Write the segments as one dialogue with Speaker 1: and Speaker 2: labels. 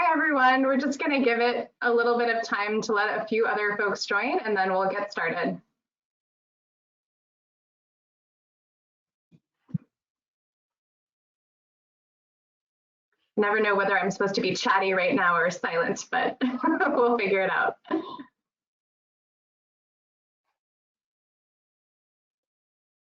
Speaker 1: Hi, everyone. We're just going to give it a little bit of time to let a few other folks join, and then we'll get started. Never know whether I'm supposed to be chatty right now or silent, but we'll figure it out.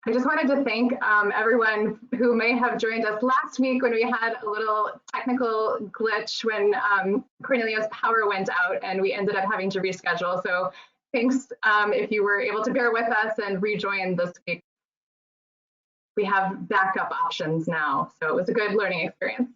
Speaker 1: I just wanted to thank everyone who may have joined us last week when we had a little technical glitch when Cornelia's power went out and we ended up having to reschedule. So thanks if you were able to bear with us and rejoin this week. We have backup options now, so it was a good learning experience.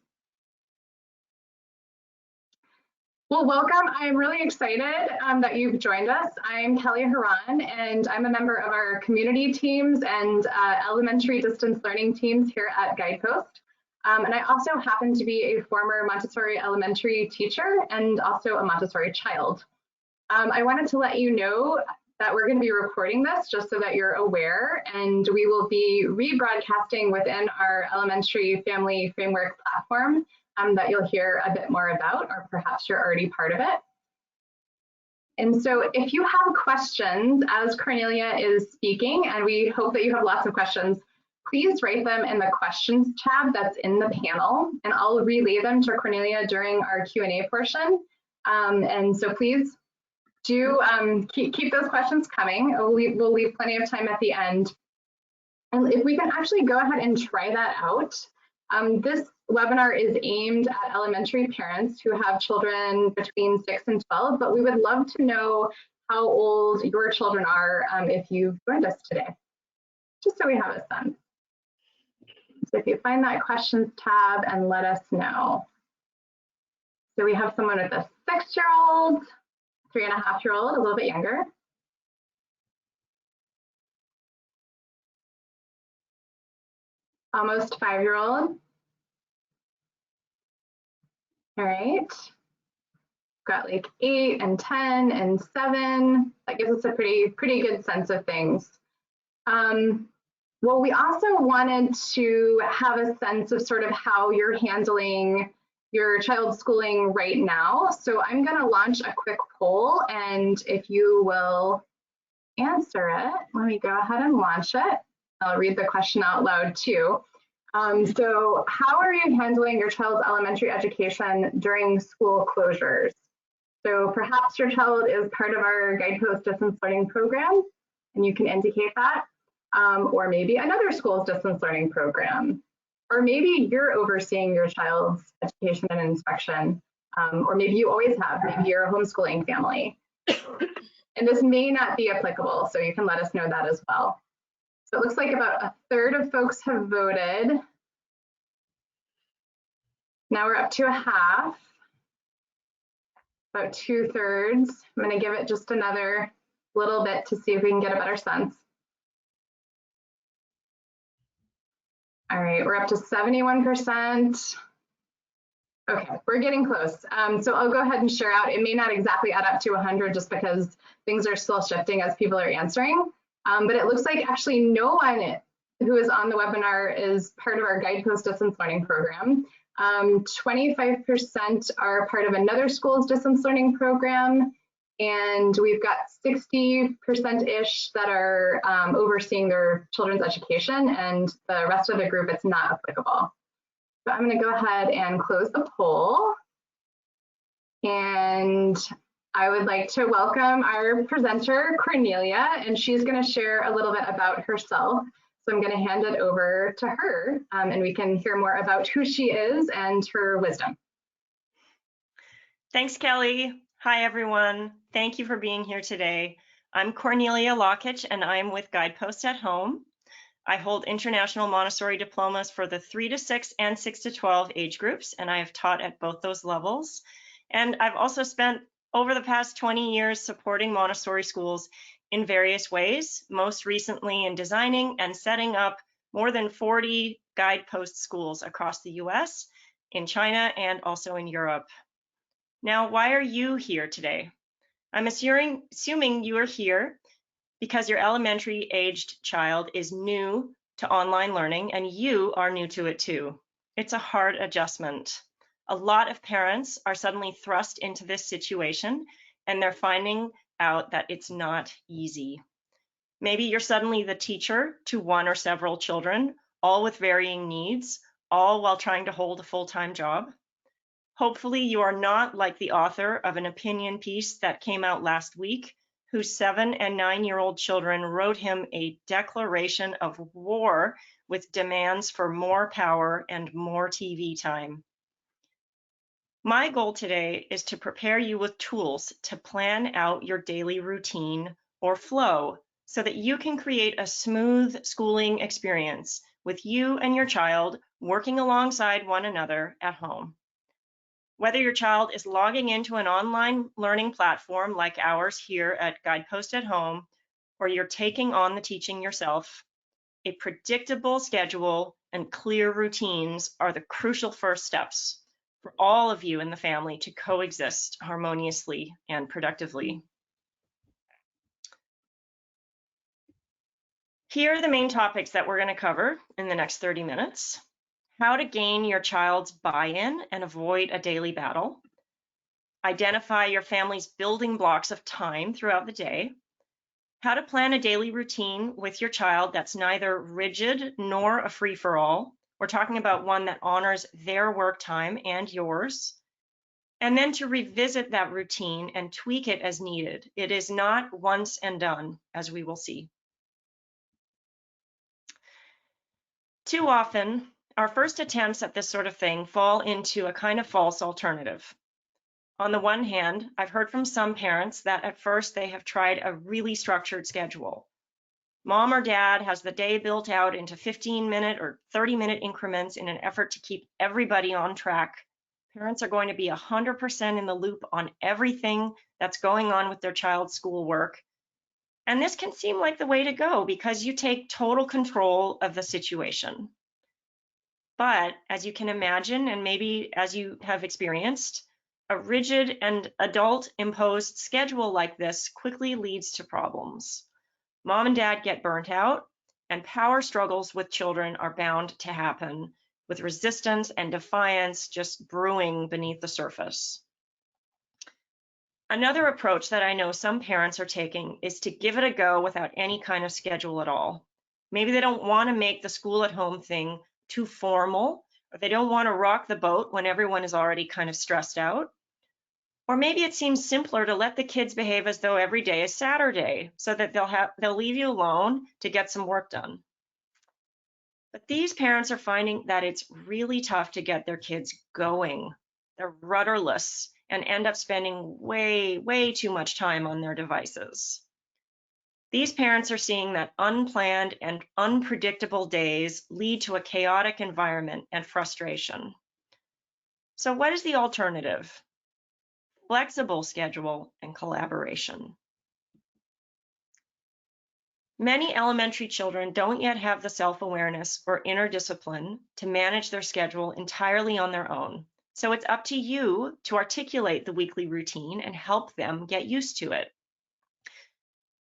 Speaker 1: Well, welcome. I'm really excited that you've joined us. I'm Kelly Haran, and I'm a member of our community teams and elementary distance learning teams here at Guidepost. And I also happen to be a former Montessori elementary teacher and also a Montessori child. I wanted to let you know that we're going to be recording this just so that you're aware, and we will be rebroadcasting within our elementary family framework platform that you'll hear a bit more about, or perhaps you're already part of it. And so if you have questions as Cornelia is speaking, and we hope that you have lots of questions, please write them in the questions tab that's in the panel, and I'll relay them to Cornelia during our Q&A portion. And so please do keep those questions coming. We'll leave plenty of time at the end. And if we can actually go ahead and try that out. This webinar is aimed at elementary parents who have children between 6 and 12, but we would love to know how old your children are if you've joined us today, just so we have a sense. So if you find that questions tab and let us know. So we have someone with a 6-year-old, 3.5-year-old, a little bit younger. Almost 5-year-old. All right. Got like 8 and 10 and 7. That gives us a pretty good sense of things. Well, we also wanted to have a sense of sort of how you're handling your child's schooling right now. So I'm going to launch a quick poll, and if you will answer it, let me go ahead and launch it. I'll read the question out loud too. So how are you handling your child's elementary education during school closures? So perhaps your child is part of our Guidepost distance learning program, and you can indicate that, or maybe another school's distance learning program, or maybe you're overseeing your child's education and instruction, or maybe you always have, maybe you're a homeschooling family. And this may not be applicable, so you can let us know that as well. So it looks like about 1/3 of folks have voted. Now we're up to a half, about 2/3. I'm going to give it just another little bit to see if we can get a better sense. All right, we're up to 71%. Okay, we're getting close. So I'll go ahead and share out. It may not exactly add up to 100 just because things are still shifting as people are answering. But it looks like actually no one who is on the webinar is part of our Guidepost distance learning program. 25% are part of another school's distance learning program, and we've got 60%-ish that are overseeing their children's education, and the rest of the group, it's not applicable. So I'm going to go ahead and close the poll, and I would like to welcome our presenter, Cornelia, and she's going to share a little bit about herself. So I'm going to hand it over to her, and we can hear more about who she is and her wisdom.
Speaker 2: Thanks, Kelly. Hi, everyone. Thank you for being here today. I'm Cornelia Lockitch, and I'm with Guidepost at Home. I hold international Montessori diplomas for the 3 to 6 and 6 to 12 age groups, and I have taught at both those levels. And I've also spent over the past 20 years supporting Montessori schools in various ways, most recently in designing and setting up more than 40 Guidepost schools across the US, in China, and also in Europe. Now, why are you here today? I'm assuming you are here because your elementary aged child is new to online learning and you are new to it too. It's a hard adjustment. A lot of parents are suddenly thrust into this situation, and they're finding out that it's not easy. Maybe you're suddenly the teacher to one or several children, all with varying needs, all while trying to hold a full-time job. Hopefully you are not like the author of an opinion piece that came out last week, whose 7- and 9-year-old children wrote him a declaration of war with demands for more power and more TV time. My goal today is to prepare you with tools to plan out your daily routine or flow so that you can create a smooth schooling experience with you and your child working alongside one another at home. Whether your child is logging into an online learning platform like ours here at Guidepost at Home, or you're taking on the teaching yourself, a predictable schedule and clear routines are the crucial first steps for all of you in the family to coexist harmoniously and productively. Here are the main topics that we're going to cover in the next 30 minutes. How to gain your child's buy-in and avoid a daily battle. Identify your family's building blocks of time throughout the day. How to plan a daily routine with your child that's neither rigid nor a free-for-all. We're talking about one that honors their work time and yours. And then to revisit that routine and tweak it as needed. It is not once and done, as we will see. Too often, our first attempts at this sort of thing fall into a kind of false alternative. On the one hand, I've heard from some parents that at first they have tried a really structured schedule. Mom or dad has the day built out into 15-minute or 30-minute increments in an effort to keep everybody on track. Parents are going to be 100% in the loop on everything that's going on with their child's schoolwork. And this can seem like the way to go because you take total control of the situation. But as you can imagine, and maybe as you have experienced, a rigid and adult-imposed schedule like this quickly leads to problems. Mom and dad get burnt out, and power struggles with children are bound to happen, with resistance and defiance just brewing beneath the surface. Another approach that I know some parents are taking is to give it a go without any kind of schedule at all. Maybe they don't want to make the school at home thing too formal, or they don't want to rock the boat when everyone is already kind of stressed out. Or maybe it seems simpler to let the kids behave as though every day is Saturday, so that they'll leave you alone to get some work done. But these parents are finding that it's really tough to get their kids going. They're rudderless and end up spending way too much time on their devices. These parents are seeing that unplanned and unpredictable days lead to a chaotic environment and frustration. So what is the alternative? Flexible schedule and collaboration. Many elementary children don't yet have the self-awareness or inner discipline to manage their schedule entirely on their own. So it's up to you to articulate the weekly routine and help them get used to it.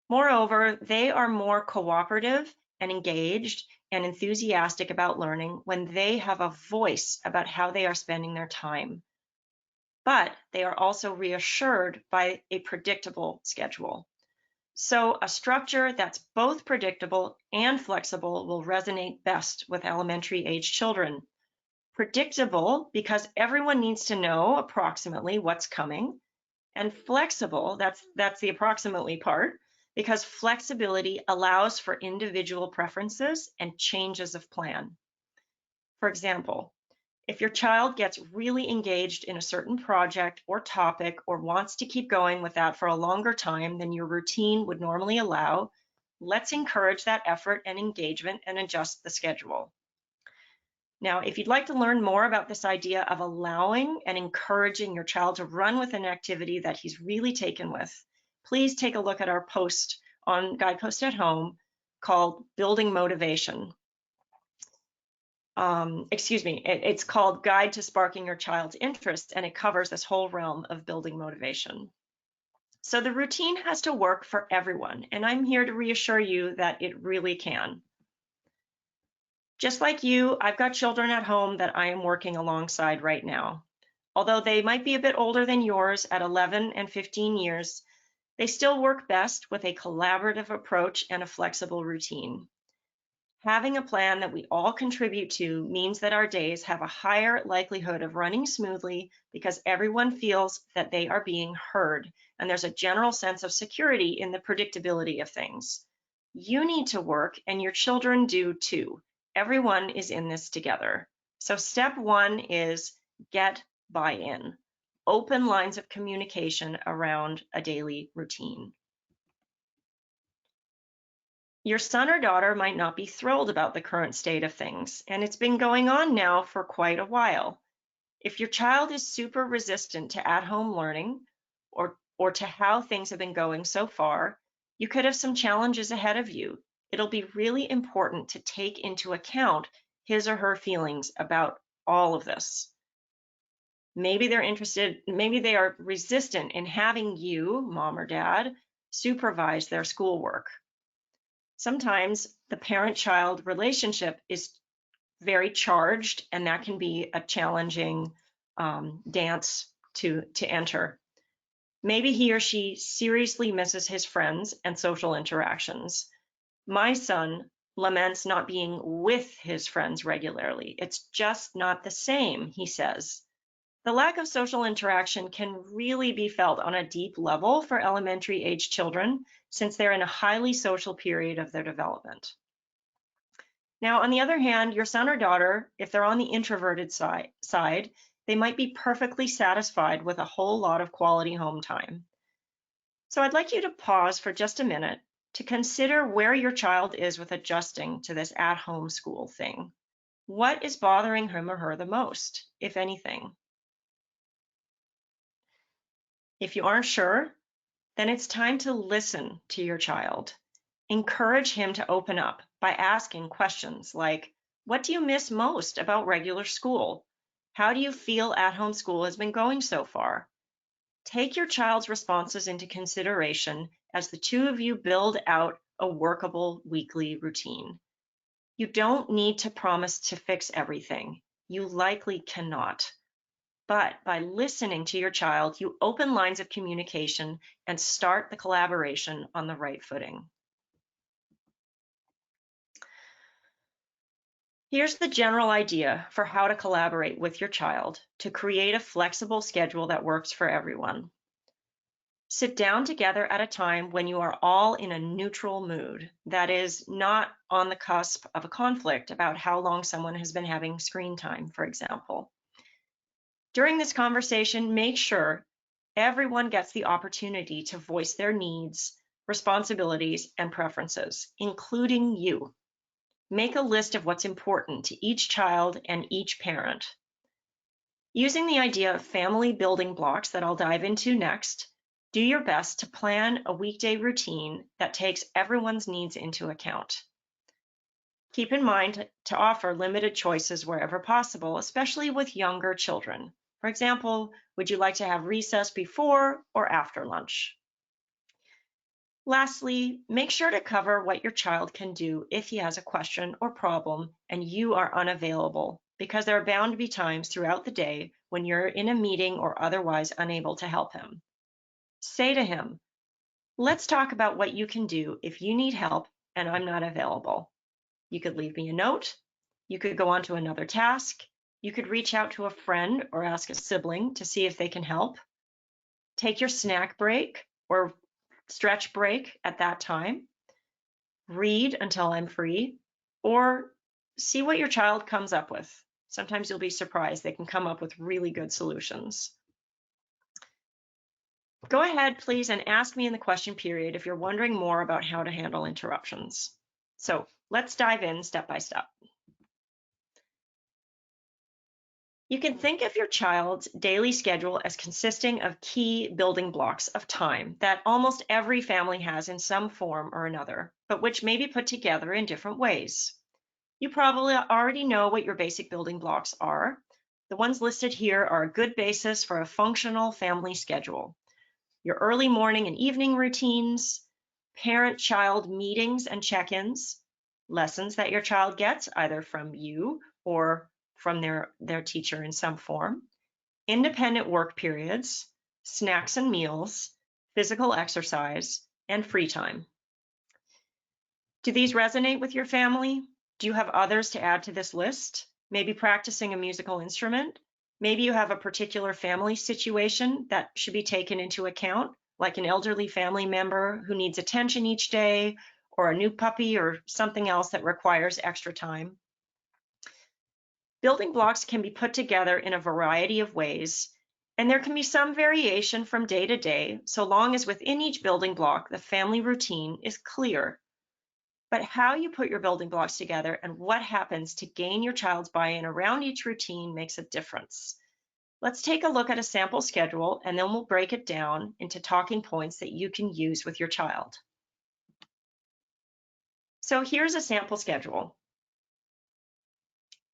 Speaker 2: Moreover, they are more cooperative and engaged and enthusiastic about learning when they have a voice about how they are spending their time. But they are also reassured by a predictable schedule. So a structure that's both predictable and flexible will resonate best with elementary age children. Predictable because everyone needs to know approximately what's coming, and flexible, that's the approximately part, because flexibility allows for individual preferences and changes of plan. For example, if your child gets really engaged in a certain project or topic or wants to keep going with that for a longer time than your routine would normally allow, let's encourage that effort and engagement and adjust the schedule. Now, if you'd like to learn more about this idea of allowing and encouraging your child to run with an activity that he's really taken with, please take a look at our post on Guidepost at Home called Building Motivation. It's called Guide to Sparking Your Child's Interest, and it covers this whole realm of building motivation. So the routine has to work for everyone, and I'm here to reassure you that it really can. Just like you, I've got children at home that I am working alongside right now. Although they might be a bit older than yours at 11 and 15 years, they still work best with a collaborative approach and a flexible routine. Having a plan that we all contribute to means that our days have a higher likelihood of running smoothly because everyone feels that they are being heard, and there's a general sense of security in the predictability of things. You need to work, and your children do too. Everyone is in this together. So step one is get buy-in. Open lines of communication around a daily routine. Your son or daughter might not be thrilled about the current state of things, and it's been going on now for quite a while. If your child is super resistant to at-home learning or to how things have been going so far, you could have some challenges ahead of you. It'll be really important to take into account his or her feelings about all of this. Maybe they are resistant in having you, mom or dad, supervise their schoolwork. Sometimes the parent-child relationship is very charged, and that can be a challenging dance to enter. Maybe he or she seriously misses his friends and social interactions. My son laments not being with his friends regularly. It's just not the same, he says. The lack of social interaction can really be felt on a deep level for elementary age children, since they're in a highly social period of their development. Now, on the other hand, your son or daughter, if they're on the introverted side, they might be perfectly satisfied with a whole lot of quality home time. So I'd like you to pause for just a minute to consider where your child is with adjusting to this at-home school thing. What is bothering him or her the most, if anything? If you aren't sure, then it's time to listen to your child. Encourage him to open up by asking questions like, what do you miss most about regular school? How do you feel at-home school has been going so far? Take your child's responses into consideration as the two of you build out a workable weekly routine. You don't need to promise to fix everything. You likely cannot. But by listening to your child, you open lines of communication and start the collaboration on the right footing. Here's the general idea for how to collaborate with your child to create a flexible schedule that works for everyone. Sit down together at a time when you are all in a neutral mood, that is, not on the cusp of a conflict about how long someone has been having screen time, for example. During this conversation, make sure everyone gets the opportunity to voice their needs, responsibilities, and preferences, including you. Make a list of what's important to each child and each parent. Using the idea of family building blocks that I'll dive into next, do your best to plan a weekday routine that takes everyone's needs into account. Keep in mind to offer limited choices wherever possible, especially with younger children. For example, would you like to have recess before or after lunch? Lastly, make sure to cover what your child can do if he has a question or problem and you are unavailable, because there are bound to be times throughout the day when you're in a meeting or otherwise unable to help him. Say to him, let's talk about what you can do if you need help and I'm not available. You could leave me a note. You could go on to another task. You could reach out to a friend or ask a sibling to see if they can help. Take your snack break or stretch break at that time. Read until I'm free, or see what your child comes up with. Sometimes you'll be surprised. They can come up with really good solutions. Go ahead, please, and ask me in the question period if you're wondering more about how to handle interruptions. So let's dive in step by step. You can think of your child's daily schedule as consisting of key building blocks of time that almost every family has in some form or another, but which may be put together in different ways. You probably already know what your basic building blocks are. The ones listed here are a good basis for a functional family schedule. Your early morning and evening routines, parent-child meetings and check-ins, lessons that your child gets either from you or from their teacher in some form, independent work periods, snacks and meals, physical exercise, and free time. Do these resonate with your family? Do you have others to add to this list? Maybe practicing a musical instrument? Maybe you have a particular family situation that should be taken into account, like an elderly family member who needs attention each day, or a new puppy, or something else that requires extra time. Building blocks can be put together in a variety of ways, and there can be some variation from day to day, so long as within each building block, the family routine is clear. But how you put your building blocks together and what happens to gain your child's buy-in around each routine makes a difference. Let's take a look at a sample schedule, and then we'll break it down into talking points that you can use with your child. So here's a sample schedule.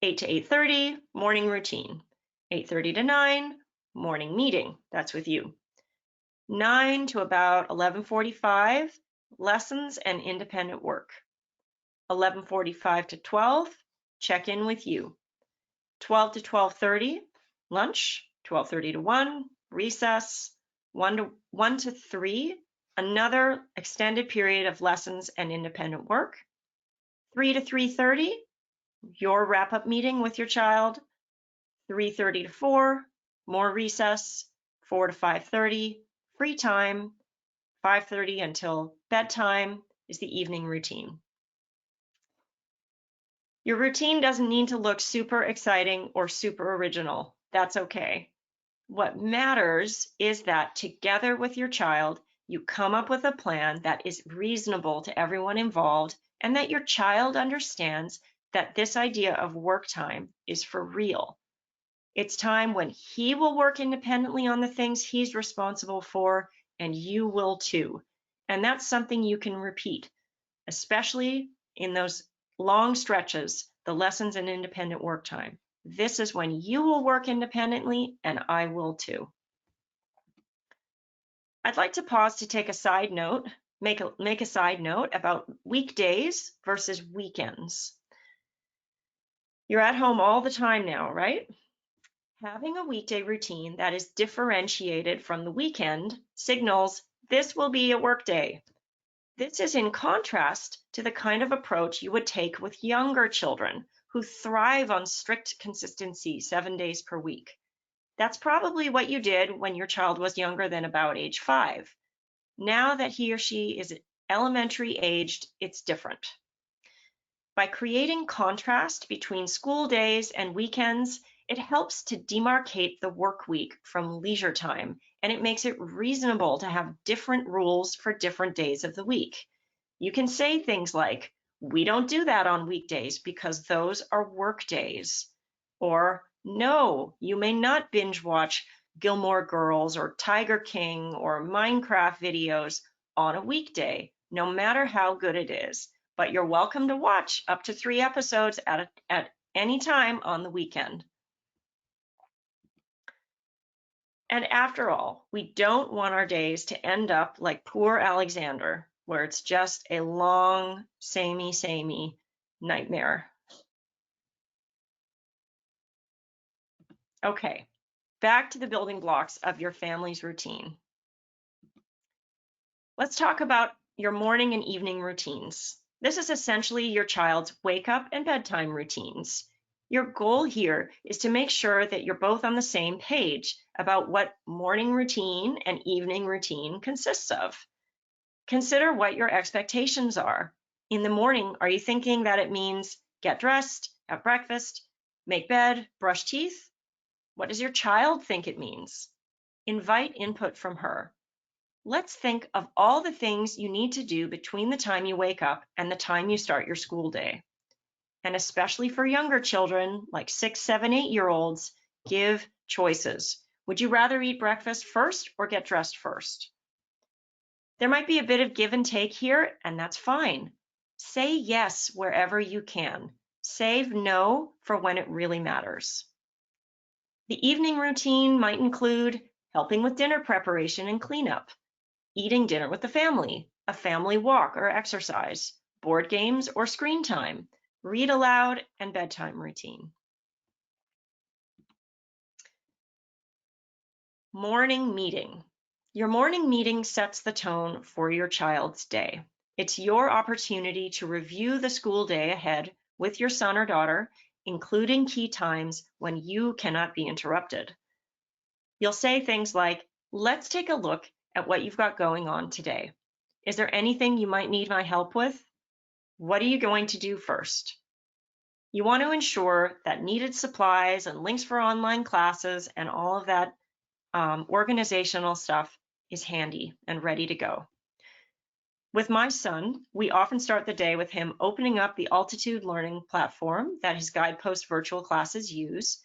Speaker 2: 8 to 8:30, morning routine. 8:30 to 9, morning meeting. That's with you. 9 to about 11:45, lessons and independent work. 11:45 to 12, check in with you. 12 to 12:30, lunch. 12:30 to 1, recess. 1 to 3, another extended period of lessons and independent work. 3 to 3:30, your wrap-up meeting with your child. 3:30 to 4, more recess. 4 to 5:30, free time. 5:30 until bedtime is the evening routine. Your routine doesn't need to look super exciting or super original. That's okay. What matters is that together with your child, you come up with a plan that is reasonable to everyone involved, and that your child understands that this idea of work time is for real. It's time when he will work independently on the things he's responsible for, and you will too. And that's something you can repeat, especially in those long stretches, the lessons and independent work time. This is when you will work independently, and I will too. I'd like to pause to take a side note, make a side note about weekdays versus weekends. You're at home all the time now, right? Having a weekday routine that is differentiated from the weekend signals this will be a work day. This is in contrast to the kind of approach you would take with younger children who thrive on strict consistency 7 days per week. That's probably what you did when your child was younger than about age 5. Now that he or she is elementary aged, it's different. By creating contrast between school days and weekends, it helps to demarcate the work week from leisure time, and it makes it reasonable to have different rules for different days of the week. You can say things like, "We don't do that on weekdays because those are work days," or "No, you may not binge watch Gilmore Girls or Tiger King or Minecraft videos on a weekday, no matter how good it is, but you're welcome to watch up to 3 episodes at any time on the weekend." And after all, we don't want our days to end up like poor Alexander, where it's just a long, samey nightmare. Okay, back to the building blocks of your family's routine. Let's talk about your morning and evening routines. This is essentially your child's wake up and bedtime routines. Your goal here is to make sure that you're both on the same page about what morning routine and evening routine consists of. Consider what your expectations are. In the morning, are you thinking that it means get dressed, have breakfast, make bed, brush teeth? What does your child think it means? Invite input from her. Let's think of all the things you need to do between the time you wake up and the time you start your school day. And especially for younger children, like 6, 7, 8-year-olds, give choices. Would you rather eat breakfast first or get dressed first? There might be a bit of give and take here, and that's fine. Say yes wherever you can. Save no for when it really matters. The evening routine might include helping with dinner preparation and cleanup, eating dinner with the family, a family walk or exercise, board games or screen time, read aloud, and bedtime routine. Morning meeting. Your morning meeting sets the tone for your child's day. It's your opportunity to review the school day ahead with your son or daughter, including key times when you cannot be interrupted. You'll say things like, let's take a look at what you've got going on today. Is there anything you might need my help with? What are you going to do first? You want to ensure that needed supplies and links for online classes and all of that organizational stuff is handy and ready to go. With my son, we often start the day with him opening up the Altitude learning platform that his Guidepost virtual classes use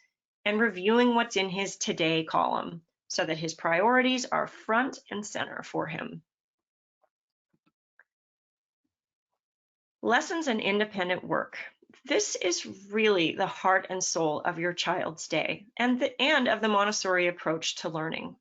Speaker 2: and reviewing what's in his Today column so that his priorities are front and center for him. Lessons and independent work. This is really the heart and soul of your child's day and of the Montessori approach to learning.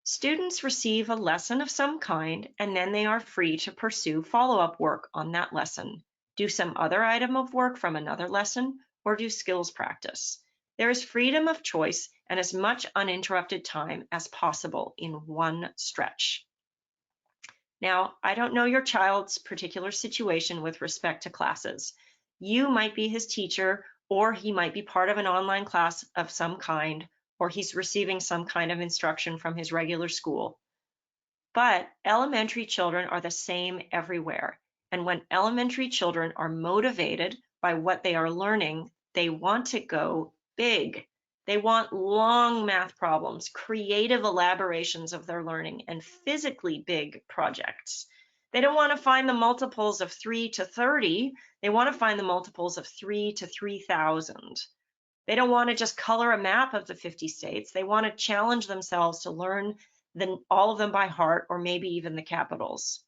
Speaker 2: Students receive a lesson of some kind, and then they are free to pursue follow-up work on that lesson, do some other item of work from another lesson, or do skills practice. There is freedom of choice and as much uninterrupted time as possible in one stretch. Now, I don't know your child's particular situation with respect to classes. You might be his teacher, or he might be part of an online class of some kind, or he's receiving some kind of instruction from his regular school. But elementary children are the same everywhere. And when elementary children are motivated by what they are learning, they want to go big. They want long math problems, creative elaborations of their learning, and physically big projects. They don't want to find the multiples of 3 to 30. They want to find the multiples of 3 to 3,000. They don't want to just color a map of the 50 states. They want to challenge themselves to learn all of them by heart, or maybe even the capitals.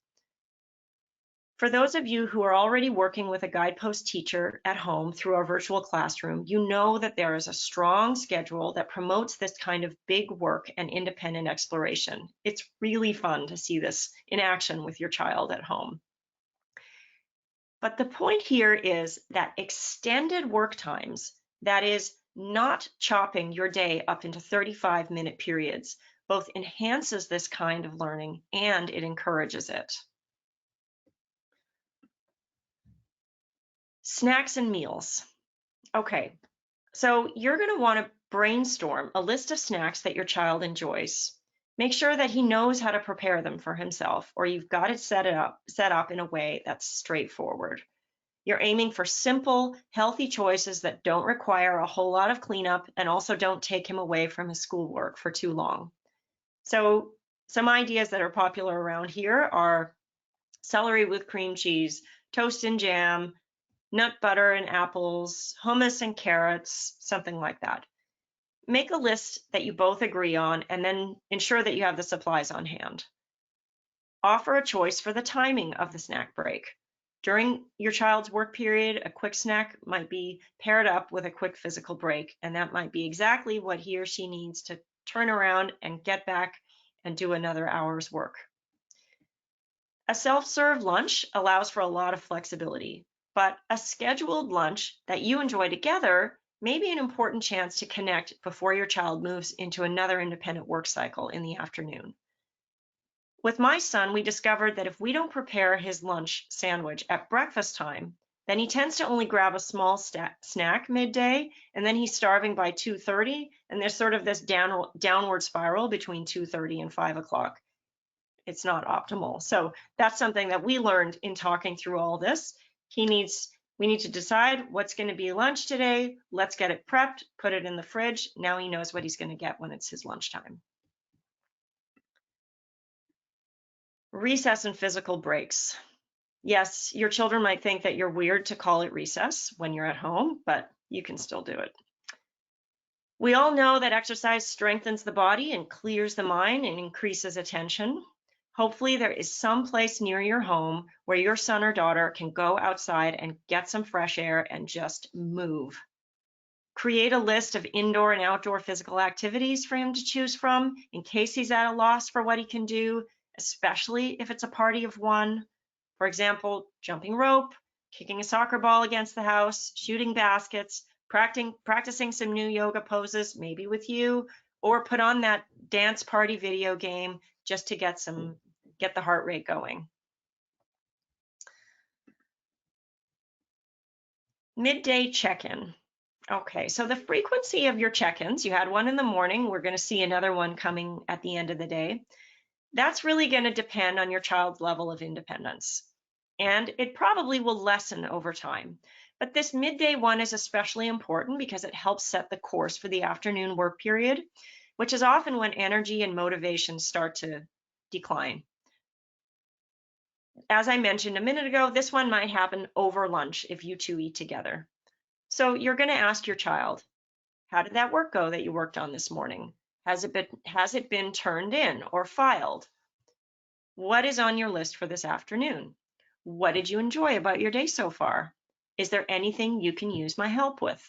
Speaker 2: For those of you who are already working with a Guidepost teacher at home through our virtual classroom, you know that there is a strong schedule that promotes this kind of big work and independent exploration. It's really fun to see this in action with your child at home. But the point here is that extended work times, that is, not chopping your day up into 35-minute periods, both enhances this kind of learning and it encourages it. Snacks and meals. Okay, so you're going to want to brainstorm a list of snacks that your child enjoys. Make sure that he knows how to prepare them for himself, or you've got it set up in a way that's straightforward. You're aiming for simple, healthy choices that don't require a whole lot of cleanup and also don't take him away from his schoolwork for too long. So some ideas that are popular around here are celery with cream cheese, toast and jam, nut butter and apples, hummus and carrots, something like that. Make a list that you both agree on and then ensure that you have the supplies on hand. Offer a choice for the timing of the snack break. During your child's work period, a quick snack might be paired up with a quick physical break, and that might be exactly what he or she needs to turn around and get back and do another hour's work. A self-serve lunch allows for a lot of flexibility, but a scheduled lunch that you enjoy together may be an important chance to connect before your child moves into another independent work cycle in the afternoon. With my son, we discovered that if we don't prepare his lunch sandwich at breakfast time, then he tends to only grab a small snack midday, and then he's starving by 2:30, and there's sort of this downward spiral between 2:30 and 5 o'clock. It's not optimal. So that's something that we learned in talking through all this. We need to decide what's going to be lunch today. Let's get it prepped, put it in the fridge. Now he knows what he's going to get when it's his lunchtime. Recess and physical breaks. Yes, your children might think that you're weird to call it recess when you're at home, but you can still do it. We all know that exercise strengthens the body and clears the mind and increases attention. Hopefully there is some place near your home where your son or daughter can go outside and get some fresh air and just move. Create a list of indoor and outdoor physical activities for him to choose from in case he's at a loss for what he can do, especially if it's a party of one. For example, jumping rope, kicking a soccer ball against the house, shooting baskets, practicing some new yoga poses, maybe with you, or put on that dance party video game just to get the heart rate going. Midday check-in. Okay, so the frequency of your check-ins, you had one in the morning, we're going to see another one coming at the end of the day. That's really going to depend on your child's level of independence. And it probably will lessen over time. But this midday one is especially important because it helps set the course for the afternoon work period, which is often when energy and motivation start to decline. As I mentioned a minute ago, this one might happen over lunch if you two eat together. So you're going to ask your child, how did that work go that you worked on this morning? Has it been turned in or filed? What is on your list for this afternoon? What did you enjoy about your day so far? Is there anything you can use my help with?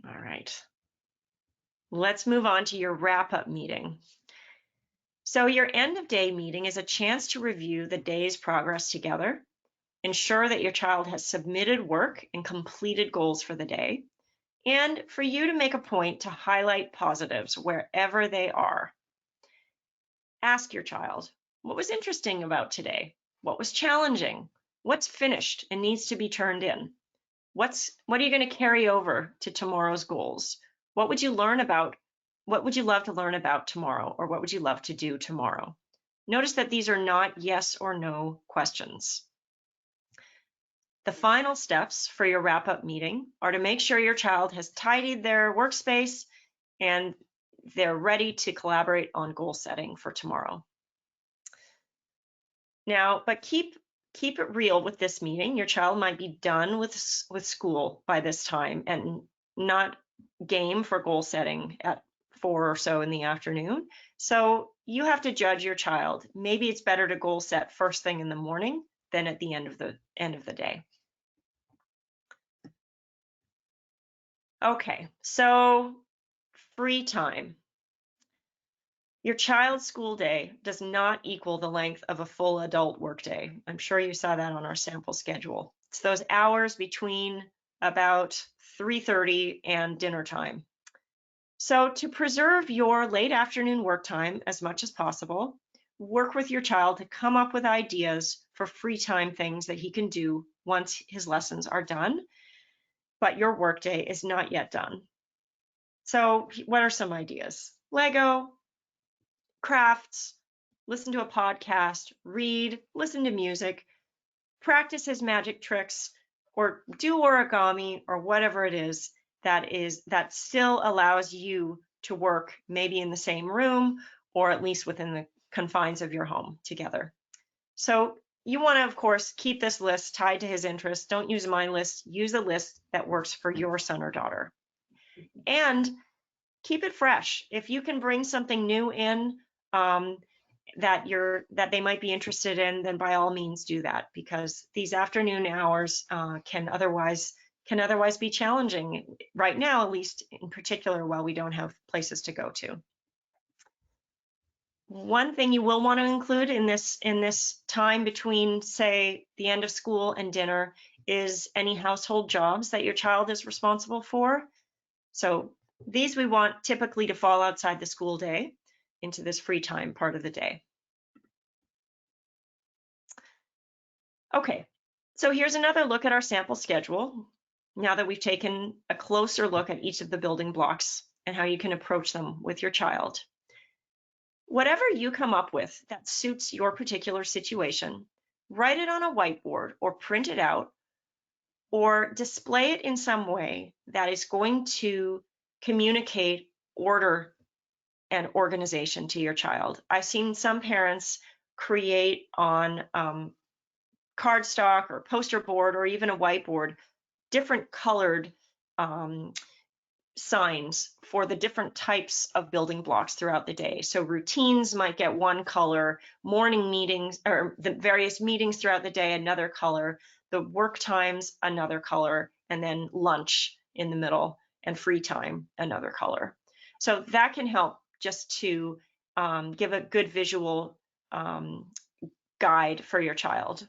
Speaker 2: All right. Let's move on to your wrap-up meeting. So your end of day meeting is a chance to review the day's progress together, ensure that your child has submitted work and completed goals for the day, and for you to make a point to highlight positives wherever they are. Ask your child, what was interesting about today? What was challenging? What's finished and needs to be turned in? What are you going to carry over to tomorrow's goals? What would you learn about? What would you love to learn about tomorrow? Or what would you love to do tomorrow? Notice that these are not yes or no questions. The final steps for your wrap-up meeting are to make sure your child has tidied their workspace and they're ready to collaborate on goal setting for tomorrow. Now, but keep it real with this meeting. Your child might be done with school by this time and not game for goal setting at 4 or so in the afternoon. So you have to judge your child. Maybe it's better to goal set first thing in the morning than at the end of the day. Okay, so free time. Your child's school day does not equal the length of a full adult workday. I'm sure you saw that on our sample schedule. It's those hours between about 3:30 and dinner time. So to preserve your late afternoon work time as much as possible, work with your child to come up with ideas for free time things that he can do once his lessons are done, but your workday is not yet done. So what are some ideas? Lego, crafts, listen to a podcast, read, listen to music, practice his magic tricks, or do origami or whatever it is that still allows you to work maybe in the same room or at least within the confines of your home together. So you want to, of course, keep this list tied to his interests. Don't use my list. Use a list that works for your son or daughter. And keep it fresh. If you can bring something new in that they might be interested in, then by all means do that, because these afternoon hours can otherwise be challenging right now, at least in particular, while we don't have places to go to. One thing you will want to include in this time between, say, the end of school and dinner is any household jobs that your child is responsible for. So these we want typically to fall outside the school day into this free time part of the day. Okay, so here's another look at our sample schedule. Now that we've taken a closer look at each of the building blocks and how you can approach them with your child. Whatever you come up with that suits your particular situation, write it on a whiteboard or print it out or display it in some way that is going to communicate order and organization to your child. I've seen some parents create on cardstock or poster board or even a whiteboard different colored signs for the different types of building blocks throughout the day. So routines might get one color, morning meetings or the various meetings throughout the day another color, the work times another color, and then lunch in the middle and free time another color. So that can help just to give a good visual guide for your child.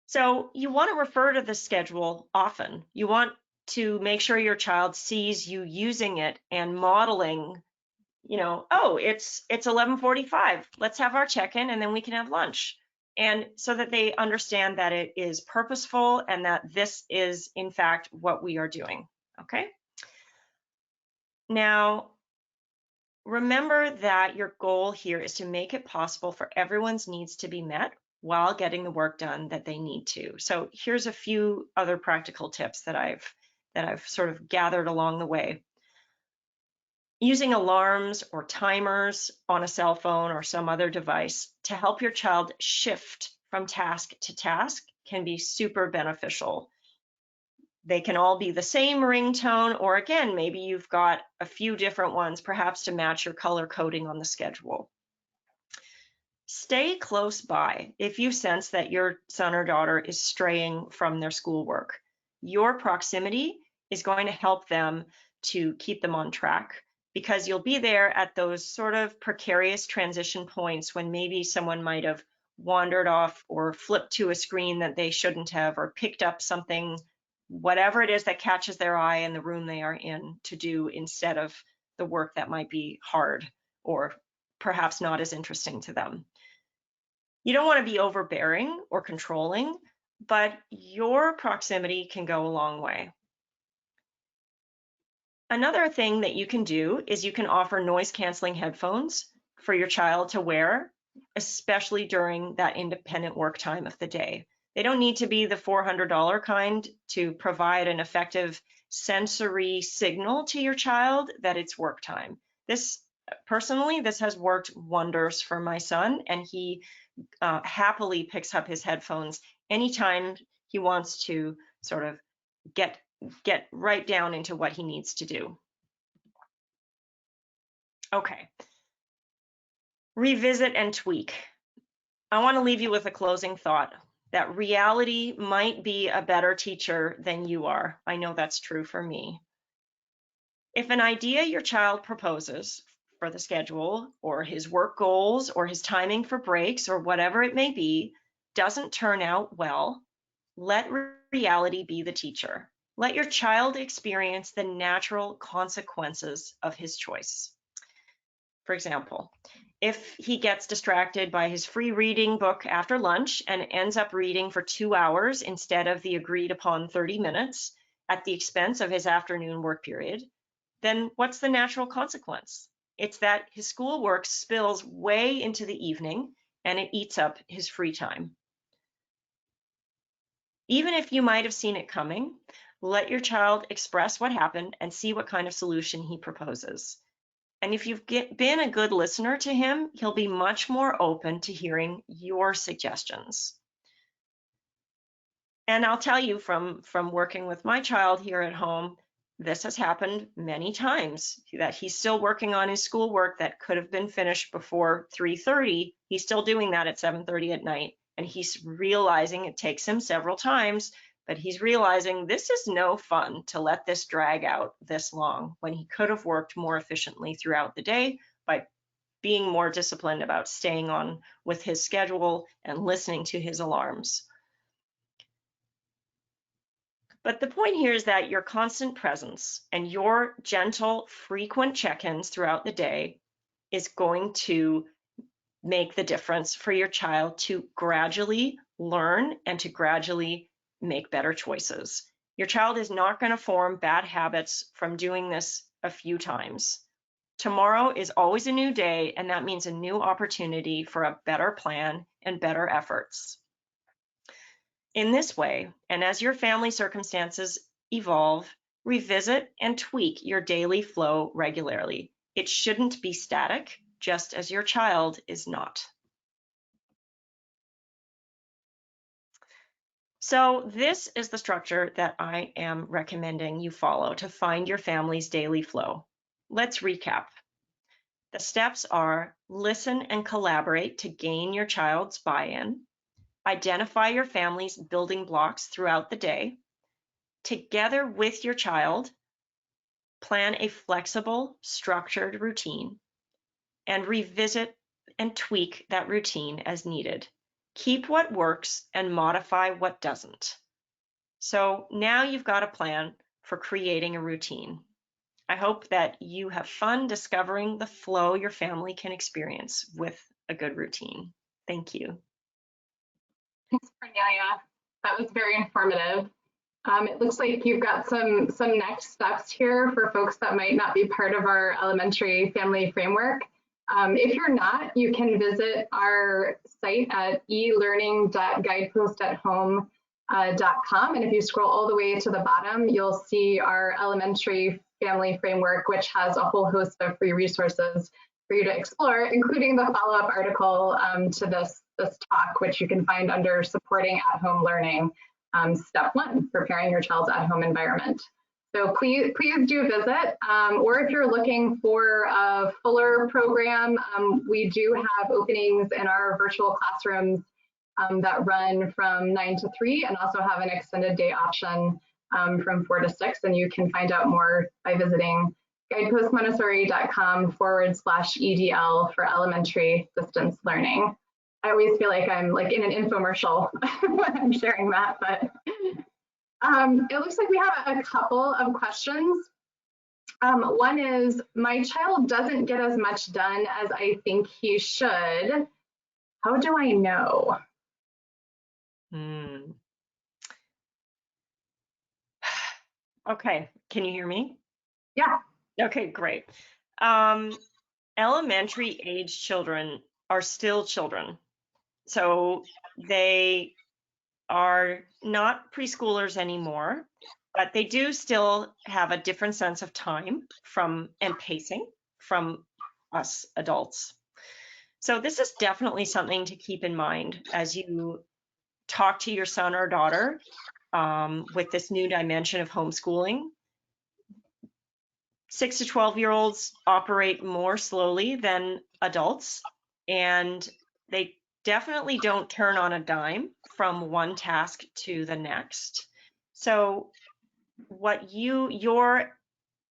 Speaker 2: So you want to refer to the schedule often. You want to make sure your child sees you using it and modeling, oh, it's 11:45. Let's have our check-in and then we can have lunch. And so that they understand that it is purposeful and that this is in fact what we are doing. Okay? Now, remember that your goal here is to make it possible for everyone's needs to be met while getting the work done that they need to. So here's a few other practical tips that I've sort of gathered along the way. Using alarms or timers on a cell phone or some other device to help your child shift from task to task can be super beneficial. They can all be the same ringtone, or again, maybe you've got a few different ones, perhaps to match your color coding on the schedule. Stay close by if you sense that your son or daughter is straying from their schoolwork. Your proximity is going to help them to keep them on track, because you'll be there at those sort of precarious transition points when maybe someone might have wandered off or flipped to a screen that they shouldn't have, or picked up something, whatever it is that catches their eye in the room they are in to do instead of the work that might be hard or perhaps not as interesting to them. You don't want to be overbearing or controlling, but your proximity can go a long way. Another thing that you can do is you can offer noise canceling headphones for your child to wear, especially during that independent work time of the day. They don't need to be the $400 kind to provide an effective sensory signal to your child that it's work time. Personally, this has worked wonders for my son, and he happily picks up his headphones anytime he wants to sort of get right down into what he needs to do. Okay. Revisit and tweak. I want to leave you with a closing thought that reality might be a better teacher than you are. I know that's true for me. If an idea your child proposes for the schedule or his work goals or his timing for breaks or whatever it may be doesn't turn out well, let reality be the teacher. Let your child experience the natural consequences of his choice. For example, if he gets distracted by his free reading book after lunch and ends up reading for 2 hours instead of the agreed upon 30 minutes at the expense of his afternoon work period, then what's the natural consequence? It's that his schoolwork spills way into the evening and it eats up his free time. Even if you might have seen it coming, let your child express what happened and see what kind of solution he proposes. And if you've been a good listener to him, he'll be much more open to hearing your suggestions. And I'll tell you from working with my child here at home, this has happened many times, that he's still working on his schoolwork that could have been finished before 3:30. He's still doing that at 7:30 at night. And he's realizing, it takes him several times, but he's realizing this is no fun to let this drag out this long when he could have worked more efficiently throughout the day by being more disciplined about staying on with his schedule and listening to his alarms. But the point here is that your constant presence and your gentle, frequent check-ins throughout the day is going to make the difference for your child to gradually learn and to gradually make better choices. Your child is not going to form bad habits from doing this a few times. Tomorrow is always a new day, and that means a new opportunity for a better plan and better efforts. In this way, and as your family circumstances evolve, revisit and tweak your daily flow regularly. It shouldn't be static, just as your child is not. So this is the structure that I am recommending you follow to find your family's daily flow. Let's recap. The steps are: listen and collaborate to gain your child's buy-in. Identify your family's building blocks throughout the day. Together with your child, plan a flexible, structured routine and revisit and tweak that routine as needed. Keep what works and modify what doesn't. So now you've got a plan for creating a routine. I hope that you have fun discovering the flow your family can experience with a good routine. Thank you.
Speaker 1: Thanks, Cornelia. That was very informative. It looks like you've got some next steps here for folks that might not be part of our elementary family framework. If you're not, you can visit our site at elearning.guidepostathome.com. And if you scroll all the way to the bottom, you'll see our elementary family framework, which has a whole host of free resources for you to explore, including the follow-up article to this talk, which you can find under Supporting at-Home Learning, Step 1, Preparing Your Child's at-home environment. So please do visit, or if you're looking for a fuller program, we do have openings in our virtual classrooms that run from 9 to 3 and also have an extended day option from 4 to 6. And you can find out more by visiting guidepostmontessori.com/EDL for elementary distance learning. I always feel like I'm like in an infomercial when I'm sharing that, but it looks like we have a couple of questions. One is, my child doesn't get as much done as I think he should. How do I know?
Speaker 2: Okay, can you hear me?
Speaker 1: Yeah.
Speaker 2: Okay, great. Elementary age children are still children. So they are not preschoolers anymore, but they do still have a different sense of time and pacing from us adults. So this is definitely something to keep in mind as you talk to your son or daughter with this new dimension of homeschooling. 6 to 12-year-olds operate more slowly than adults, and they definitely don't turn on a dime from one task to the next. So what your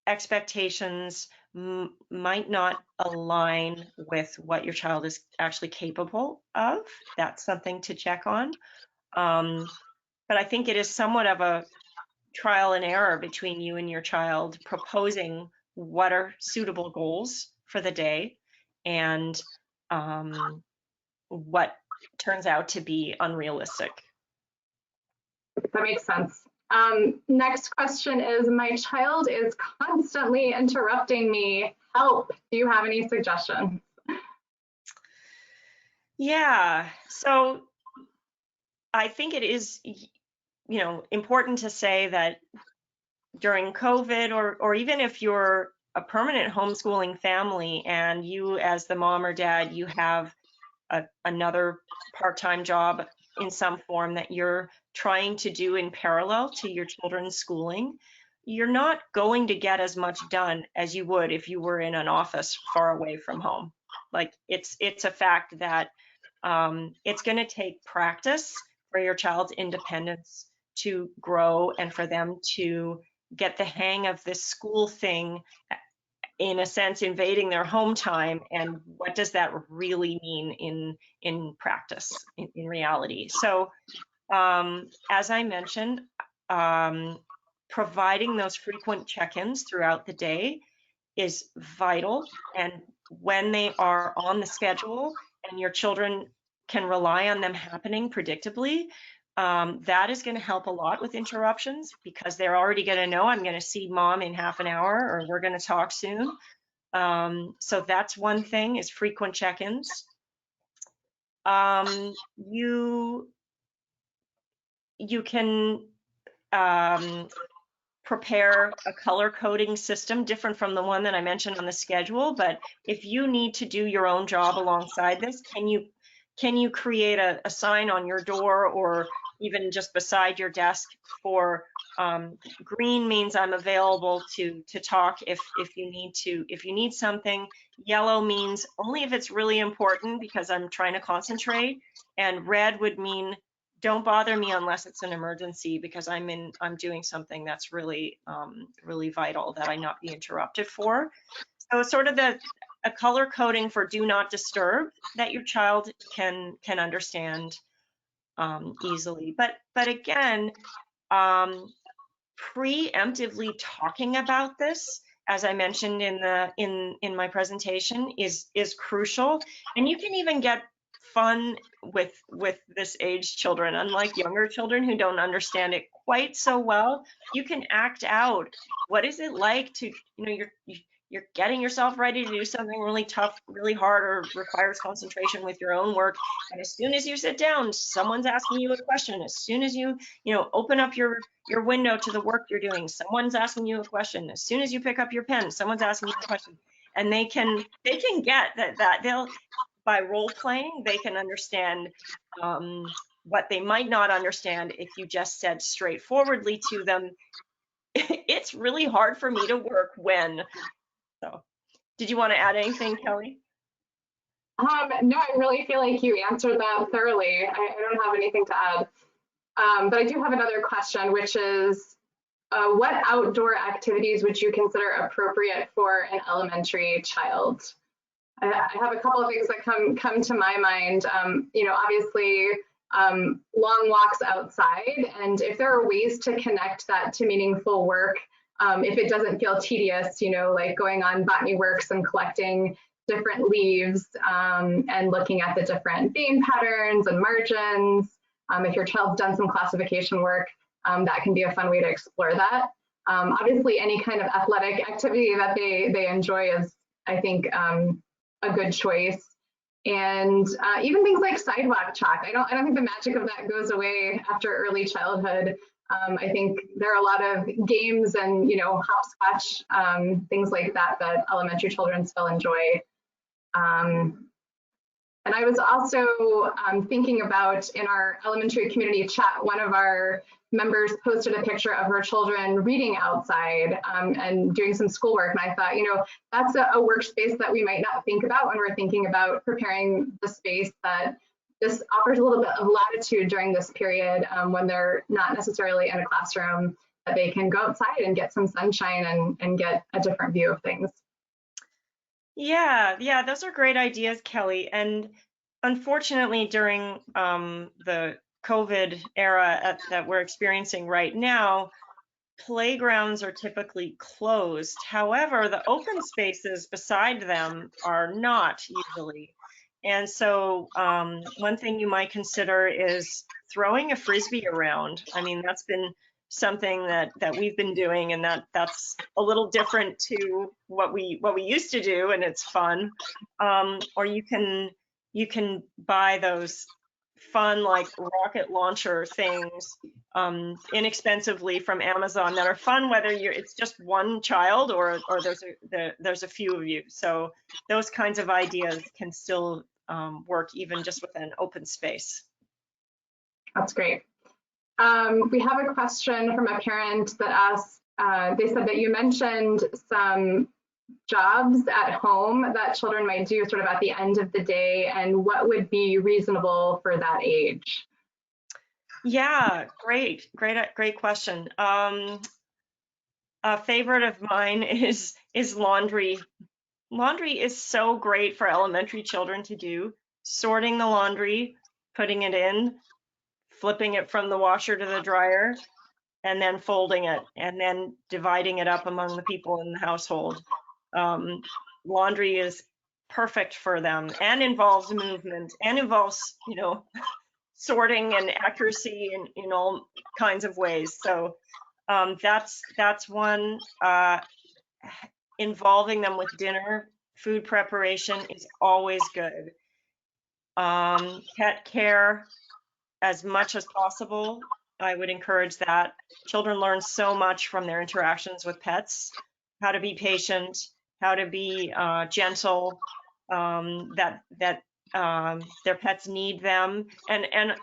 Speaker 2: expectations might not align with what your child is actually capable of. That's something to check on. But I think it is somewhat of a trial and error between you and your child, proposing what are suitable goals for the day and what turns out to be unrealistic.
Speaker 1: That makes sense. Next question is, my child is constantly interrupting me. Help. Do you have any suggestions?
Speaker 2: Yeah, so I think it is, important to say that during COVID, or even if you're a permanent homeschooling family and you as the mom or dad, you have another part-time job in some form that you're trying to do in parallel to your children's schooling, you're not going to get as much done as you would if you were in an office far away from home. Like it's a fact that it's going to take practice for your child's independence to grow and for them to get the hang of this school thing, in a sense, invading their home time, and what does that really mean in practice, in reality. So as I mentioned, providing those frequent check-ins throughout the day is vital, and when they are on the schedule and your children can rely on them happening predictably, that is going to help a lot with interruptions, because they're already going to know, I'm going to see mom in half an hour, or we're going to talk soon. So that's one thing, is frequent check-ins. You can prepare a color coding system different from the one that I mentioned on the schedule, but if you need to do your own job alongside this, can you create a sign on your door or even just beside your desk for green means I'm available to talk if you need something. Yellow means only if it's really important because I'm trying to concentrate, and red would mean don't bother me unless it's an emergency because I'm doing something that's really really vital that I not be interrupted for. So it's sort of a color coding for do not disturb that your child can understand. easily. But again, preemptively talking about this, as I mentioned in my presentation, is crucial. And you can even get fun with this age children. Unlike younger children who don't understand it quite so well, you can act out what is it like to, you're getting yourself ready to do something really tough, really hard, or requires concentration with your own work. And as soon as you sit down, someone's asking you a question. As soon as you open up your window to the work you're doing, someone's asking you a question. As soon as you pick up your pen, someone's asking you a question. And they can get that they'll, by role playing, they can understand what they might not understand if you just said straightforwardly to them, it's really hard for me to work when. So, did you want to add anything, Kelly?
Speaker 1: No, I really feel like you answered that thoroughly. I don't have anything to add. But I do have another question, which is, what outdoor activities would you consider appropriate for an elementary child? I have a couple of things that come to my mind. Obviously, long walks outside, and if there are ways to connect that to meaningful work, if it doesn't feel tedious, like going on botany works and collecting different leaves and looking at the different vein patterns and margins. If your child's done some classification work, that can be a fun way to explore that. Obviously, any kind of athletic activity that they enjoy is, I think, a good choice. And even things like sidewalk chalk. I don't think the magic of that goes away after early childhood. I think there are a lot of games and hopscotch, things like that elementary children still enjoy. And I was also thinking about, in our elementary community chat, one of our members posted a picture of her children reading outside and doing some schoolwork. And I thought, that's a workspace that we might not think about when we're thinking about preparing the space, that this offers a little bit of latitude during this period when they're not necessarily in a classroom, that they can go outside and get some sunshine and get a different view of things.
Speaker 2: Yeah, those are great ideas, Kelly. And unfortunately, during the COVID era that we're experiencing right now, playgrounds are typically closed. However, the open spaces beside them are not usually. And so one thing you might consider is throwing a frisbee around. I mean, that's been something that we've been doing, and that's a little different to what we used to do, and it's fun. Or you can buy those fun, like, rocket launcher things inexpensively from Amazon that are fun, whether it's just one child or there's a few of you. So those kinds of ideas can still work even just with an open space.
Speaker 1: That's great. We have a question from a parent that asked, they said that you mentioned some jobs at home that children might do sort of at the end of the day, and what would be reasonable for that age?
Speaker 2: Yeah, great question. A favorite of mine is laundry. Laundry is so great for elementary children to do. Sorting the laundry, putting it in, flipping it from the washer to the dryer, and then folding it, and then dividing it up among the people in the household. Laundry is perfect for them, and involves movement, and involves, sorting and accuracy in all kinds of ways. So that's one. Involving them with dinner, food preparation is always good. Pet care, as much as possible, I would encourage that. Children learn so much from their interactions with pets, how to be patient, how to be gentle, that their pets need them. And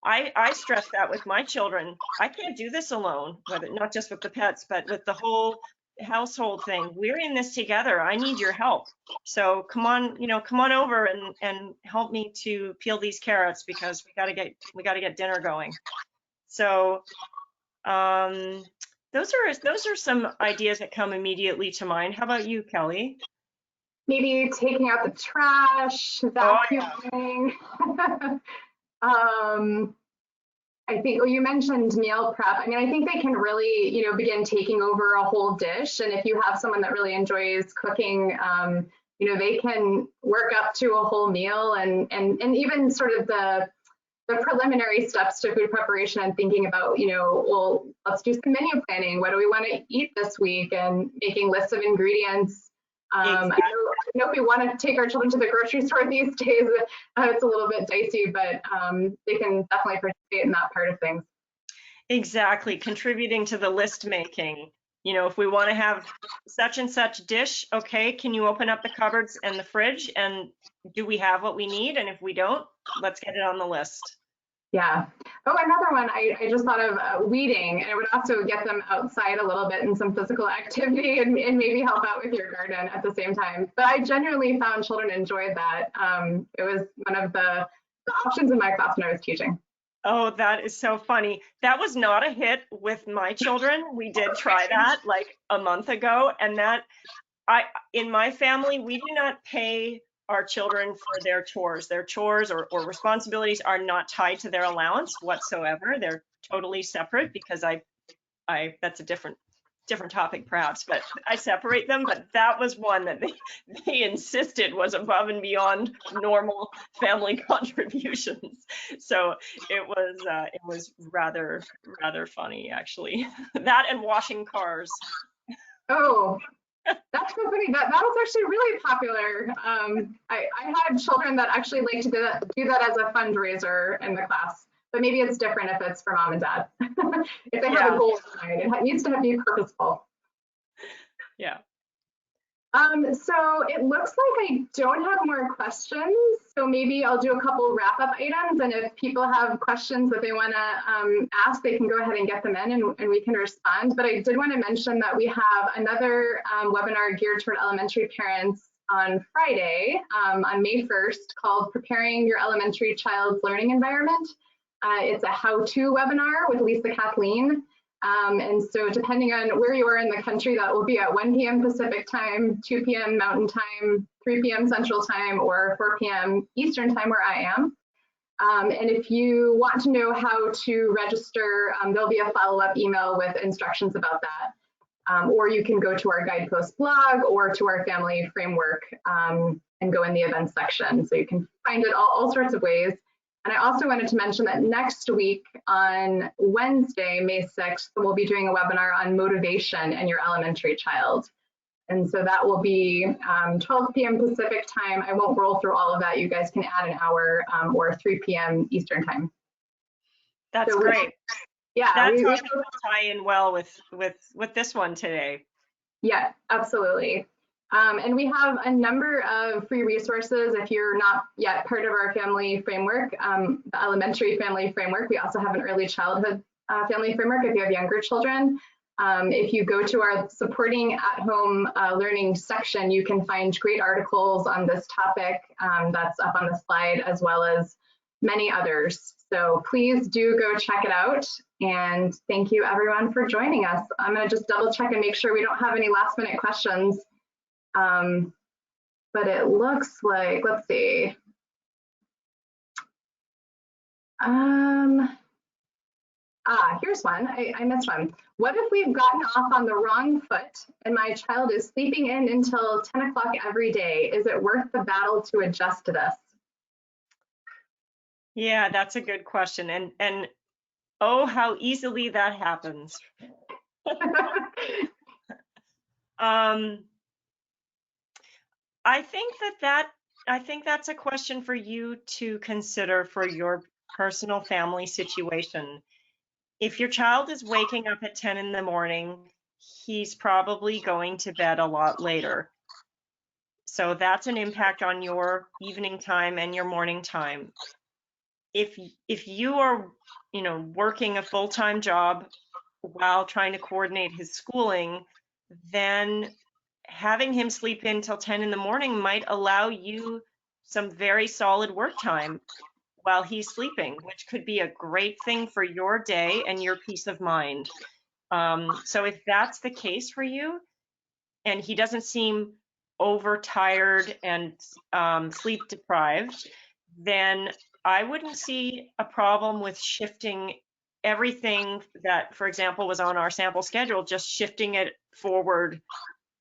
Speaker 2: I stress that with my children. I can't do this alone, not just with the pets, but with the whole household thing. We're in this together. I need your help. So come on over and help me to peel these carrots, because we got to get dinner going. So those are some ideas that come immediately to mind. How about you, Kelly?
Speaker 1: Maybe taking out the trash, vacuuming.
Speaker 2: Oh, yeah.
Speaker 1: I think, well, you mentioned meal prep. I mean, I think they can really, begin taking over a whole dish. And if you have someone that really enjoys cooking, they can work up to a whole meal and even sort of the preliminary steps to food preparation and thinking about, well, let's do some menu planning. What do we want to eat this week? And making lists of ingredients.
Speaker 2: Exactly.
Speaker 1: I know if we want to take our children to the grocery store these days, it's a little bit dicey, but they can definitely participate in that part of things.
Speaker 2: Exactly, contributing to the list making. If we want to have such and such dish, okay, can you open up the cupboards and the fridge and do we have what we need? And if we don't, let's get it on the list.
Speaker 1: Yeah. Oh, another one I just thought of, weeding, and it would also get them outside a little bit in some physical activity and maybe help out with your garden at the same time. But I genuinely found children enjoyed that. It was one of the options in my class when I was teaching.
Speaker 2: Oh, that is so funny. That was not a hit with my children. We did try that like a month ago, and in my family, we do not pay our children for their chores. Their chores or responsibilities are not tied to their allowance whatsoever. They're totally separate because that's a different topic perhaps, but I separate them. But that was one that they insisted was above and beyond normal family contributions. So it was rather funny actually. That and washing cars.
Speaker 1: Oh, that's so funny. That was actually really popular. I had children that actually like to do that as a fundraiser in the class, but maybe it's different if it's for mom and dad. If they have a goal in mind, it needs to be purposeful.
Speaker 2: Yeah.
Speaker 1: So it looks like I don't have more questions. So maybe I'll do a couple wrap-up items, and if people have questions that they want to ask, they can go ahead and get them in, and we can respond. But I did want to mention that we have another webinar geared toward elementary parents on Friday, on May 1st, called Preparing Your Elementary Child's Learning Environment. It's a how-to webinar with Lisa Kathleen. And so depending on where you are in the country, that will be at 1 p.m. Pacific time, 2 p.m. Mountain time, 3 p.m. Central time, or 4 p.m. Eastern time where I am. And if you want to know how to register, there'll be a follow-up email with instructions about that. Or you can go to our Guidepost blog or to our family framework and go in the events section. So you can find it all sorts of ways. And I also wanted to mention that next week on Wednesday, May 6th, we'll be doing a webinar on motivation in your elementary child. And so that will be 12 p.m. Pacific time. I won't roll through all of that. You guys can add an hour or 3 p.m. Eastern time.
Speaker 2: That's so great.
Speaker 1: Yeah.
Speaker 2: That topic will tie in well with this one today.
Speaker 1: Yeah, absolutely. And we have a number of free resources if you're not yet part of our family framework, the elementary family framework. We also have an early childhood family framework if you have younger children. If you go to our supporting at-home learning section, you can find great articles on this topic that's up on the slide, as well as many others. So please do go check it out. And thank you everyone for joining us. I'm going to just double check and make sure we don't have any last minute questions. But it looks like, let's see. Here's one. I missed one. What if we've gotten off on the wrong foot and my child is sleeping in until 10 o'clock every day? Is it worth the battle to adjust to this?
Speaker 2: Yeah, that's a good question. And oh, how easily that happens. I think that's a question for you to consider for your personal family situation. If your child is waking up at 10 in the morning, he's probably going to bed a lot later. So that's an impact on your evening time and your morning time. If you are, working a full-time job while trying to coordinate his schooling, then having him sleep in till 10 in the morning might allow you some very solid work time while he's sleeping, which could be a great thing for your day and your peace of mind. So if that's the case for you, and he doesn't seem overtired and sleep deprived, then I wouldn't see a problem with shifting everything that, for example, was on our sample schedule, just shifting it forward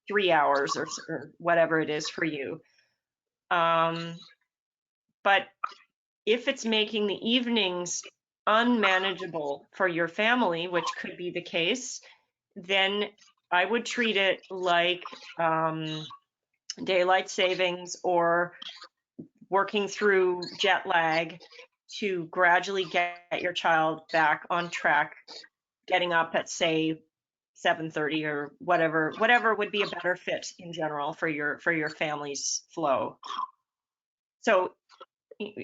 Speaker 2: 3 hours or whatever it is for you. But if it's making the evenings unmanageable for your family, which could be the case, then I would treat it like daylight savings or working through jet lag to gradually get your child back on track, getting up at, say, 7:30 or whatever would be a better fit in general for your family's flow. So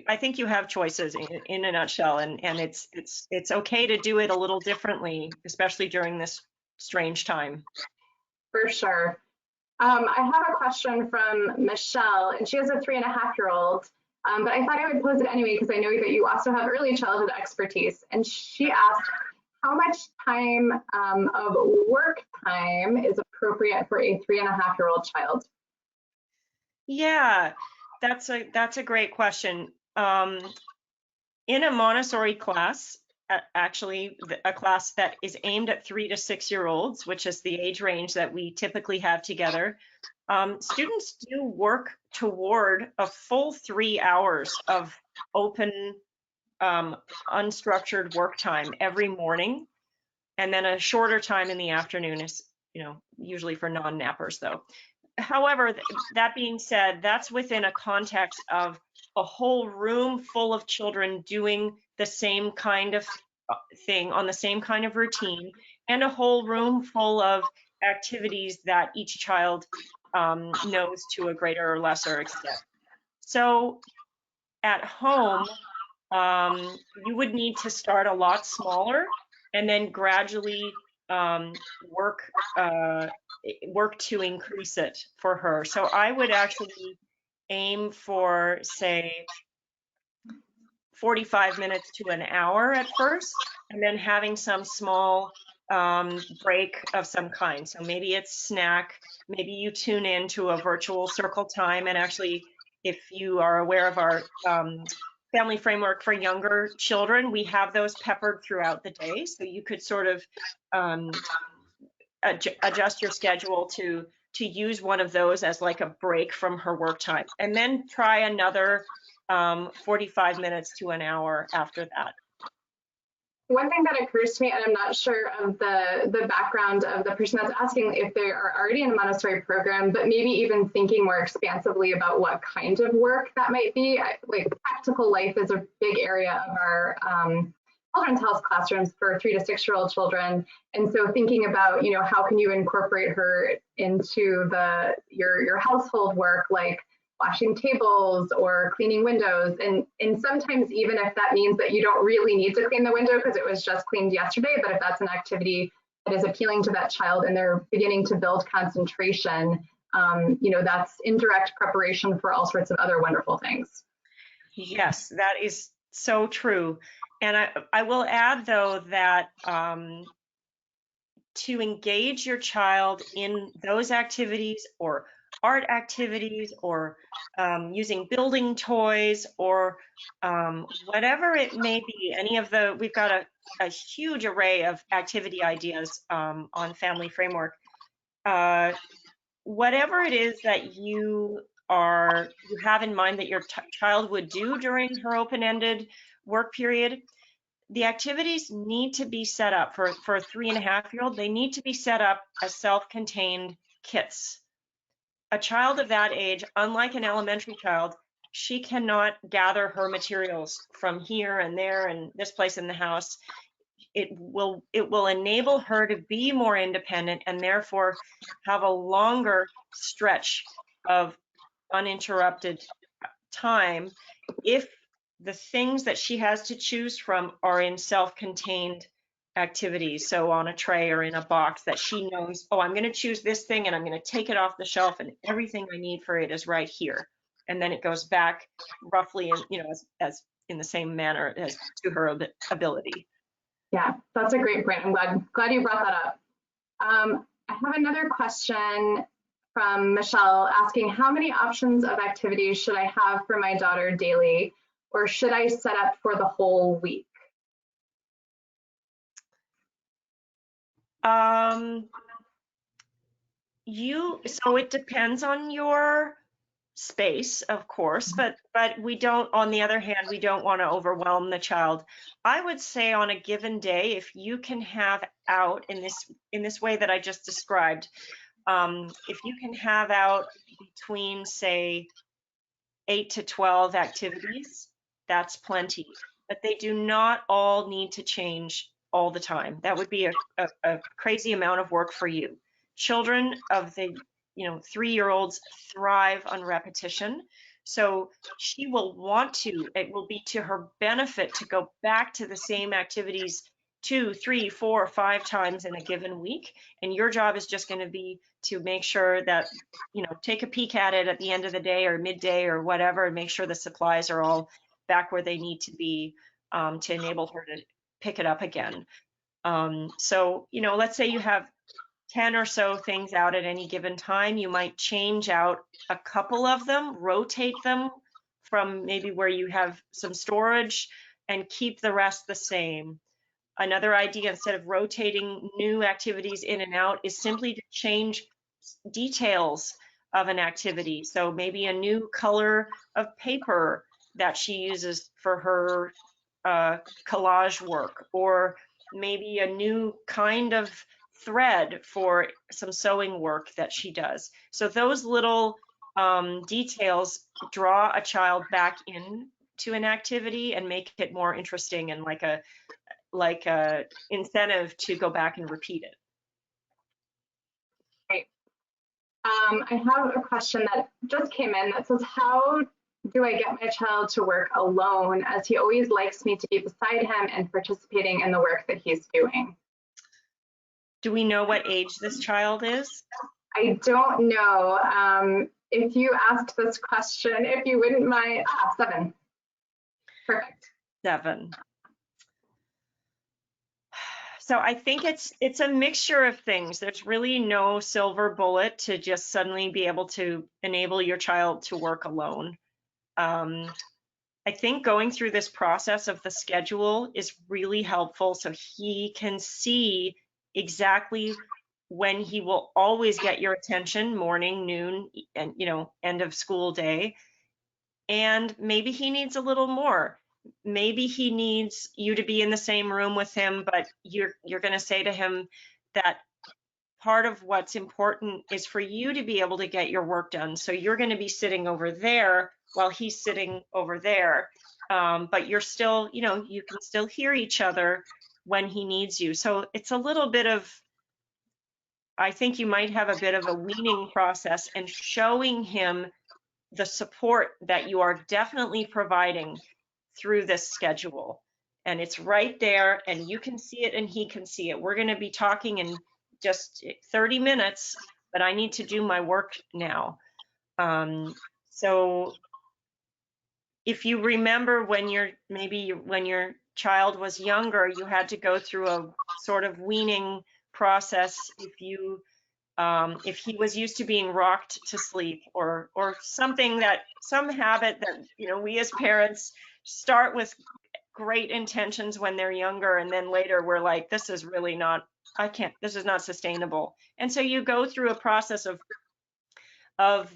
Speaker 2: I think you have choices in a nutshell, and it's okay to do it a little differently, especially during this strange time.
Speaker 1: For sure. I have a question from Michelle, and she has a 3.5-year-old, but I thought I would pose it anyway because I know that you also have early childhood expertise. And she asked, how much time of work time is appropriate for a 3.5-year-old child?
Speaker 2: Yeah, that's a great question. In a Montessori class, actually a class that is aimed at 3 to 6-year-olds, which is the age range that we typically have together, students do work toward a full 3 hours of open, unstructured work time every morning, and then a shorter time in the afternoon is, usually for non-nappers though. However, that being said, that's within a context of a whole room full of children doing the same kind of thing on the same kind of routine, and a whole room full of activities that each child knows to a greater or lesser extent. So at home, you would need to start a lot smaller and then gradually work to increase it for her. So I would actually aim for, say, 45 minutes to an hour at first, and then having some small break of some kind. So maybe it's snack, maybe you tune in to a virtual circle time. And actually, if you are aware of our family framework for younger children, we have those peppered throughout the day. So you could sort of adjust your schedule to use one of those as like a break from her work time, and then try another 45 minutes to an hour after that.
Speaker 1: One thing that occurs to me, and I'm not sure of the background of the person that's asking if they are already in a Montessori program, but maybe even thinking more expansively about what kind of work that might be. Like practical life is a big area of our children's health classrooms for 3 to 6-year-old children. And so thinking about, how can you incorporate her into your household work, like washing tables or cleaning windows. And sometimes even if that means that you don't really need to clean the window because it was just cleaned yesterday, but if that's an activity that is appealing to that child and they're beginning to build concentration, that's indirect preparation for all sorts of other wonderful things.
Speaker 2: Yes, that is so true. And I will add, though, that to engage your child in those activities or art activities or using building toys or whatever it may be, we've got a huge array of activity ideas on Family Framework. Whatever it is that you have in mind that your child would do during her open-ended work period, the activities need to be set up for a 3.5-year-old. They need to be set up as self-contained kits. A child of that age, unlike an elementary child, she cannot gather her materials from here and there and this place in the house. It will enable her to be more independent and therefore have a longer stretch of uninterrupted time if the things that she has to choose from are in self-contained activities. So on a tray or in a box that she knows, oh, I'm going to choose this thing and I'm going to take it off the shelf and everything I need for it is right here. And then it goes back roughly, as in the same manner as to her ability.
Speaker 1: Yeah, that's a great point. I'm glad you brought that up. I have another question from Michelle asking, how many options of activities should I have for my daughter daily, or should I set up for the whole week?
Speaker 2: So it depends on your space, of course, but we don't, on the other hand, we don't want to overwhelm the child. I would say on a given day, if you can have out in this way that I just described, if you can have out between, say, 8 to 12 activities, that's plenty. But they do not all need to change all the time. That would be a crazy amount of work for you. Children of the 3-year-olds thrive on repetition. So she will want to, it will be to her benefit to go back to the same activities 2, 3, 4, 5 times in a given week. And your job is just going to be to make sure that, take a peek at it at the end of the day or midday or whatever, and make sure the supplies are all back where they need to be, to enable her to pick it up again. So, let's say you have 10 or so things out at any given time. You might change out a couple of them, rotate them from maybe where you have some storage, and keep the rest the same. Another idea, instead of rotating new activities in and out, is simply to change details of an activity. So maybe a new color of paper that she uses for her collage work, or maybe a new kind of thread for some sewing work that she does. So those little details draw a child back in to an activity and make it more interesting, and like a incentive to go back and repeat it.
Speaker 1: Great. I have a question that just came in that says, how do I get my child to work alone, as he always likes me to be beside him and participating in the work that he's doing?
Speaker 2: Do we know what age this child is?
Speaker 1: I don't know. If you asked this question, if you wouldn't mind, 7. Perfect.
Speaker 2: 7. So I think it's a mixture of things. There's really no silver bullet to just suddenly be able to enable your child to work alone. I think going through this process of the schedule is really helpful, so he can see exactly when he will always get your attention, morning, noon, and end of school day. And maybe he needs a little more. Maybe he needs you to be in the same room with him, but you're going to say to him that part of what's important is for you to be able to get your work done. So you're going to be sitting over there while he's sitting over there. But you're still, you can still hear each other when he needs you. So it's a little bit of, I think you might have a bit of a weaning process, and showing him the support that you are definitely providing through this schedule. And it's right there, and you can see it and he can see it. We're going to be talking in just 30 minutes, but I need to do my work now. So if you remember when your child was younger, you had to go through a sort of weaning process. If he was used to being rocked to sleep, or some habit that we as parents start with great intentions when they're younger, and then later we're like, this is really not, this is not sustainable. And so you go through a process of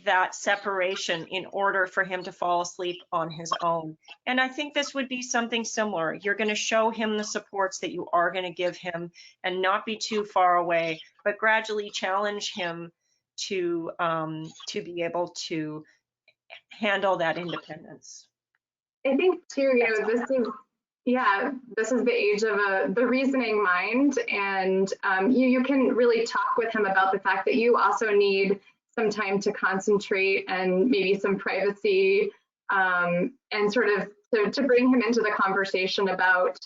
Speaker 2: that separation in order for him to fall asleep on his own. And I think this would be something similar. You're going to show him the supports that you are going to give him, and not be too far away, but gradually challenge him to be able to handle that independence.
Speaker 1: I think too, this is the age of the reasoning mind, and you can really talk with him about the fact that you also need some time to concentrate, and maybe some privacy, and sort of to bring him into the conversation about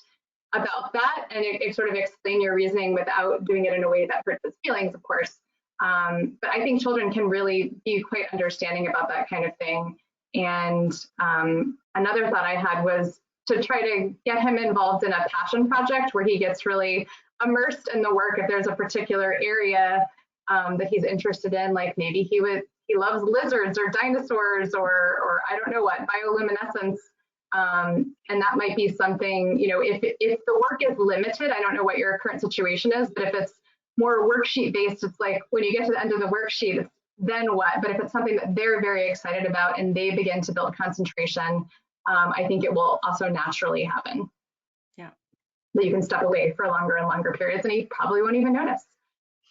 Speaker 1: that, and sort of explain your reasoning without doing it in a way that hurts his feelings, of course. But I think children can really be quite understanding about that kind of thing. And another thought I had was to try to get him involved in a passion project where he gets really immersed in the work. If there's a particular area that he's interested in, like maybe he loves lizards or dinosaurs, or I don't know what, bioluminescence. And that might be something, if the work is limited, I don't know what your current situation is, but if it's more worksheet based, it's like when you get to the end of the worksheet, it's then what? But if it's something that they're very excited about and they begin to build concentration, I think it will also naturally happen.
Speaker 2: Yeah.
Speaker 1: That you can step away for longer and longer periods and you probably won't even notice.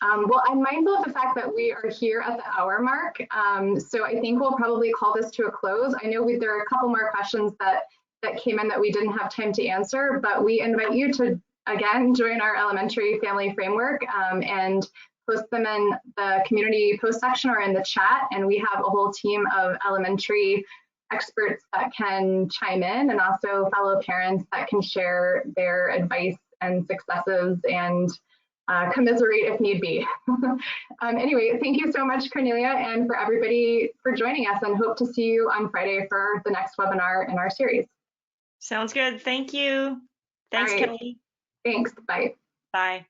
Speaker 1: Well, I'm mindful of the fact that we are here at the hour mark. So I think we'll probably call this to a close. I know there are a couple more questions that came in that we didn't have time to answer, but we invite you to, again, join our elementary family framework and post them in the community post section or in the chat. And we have a whole team of elementary experts that can chime in, and also fellow parents that can share their advice and successes and commiserate if need be. Anyway, thank you so much, Cornelia, and for everybody for joining us, and hope to see you on Friday for the next webinar in our series.
Speaker 2: Sounds good. Thank you. Thanks,
Speaker 1: All right.
Speaker 2: Kelly.
Speaker 1: Thanks. Bye.
Speaker 2: Bye.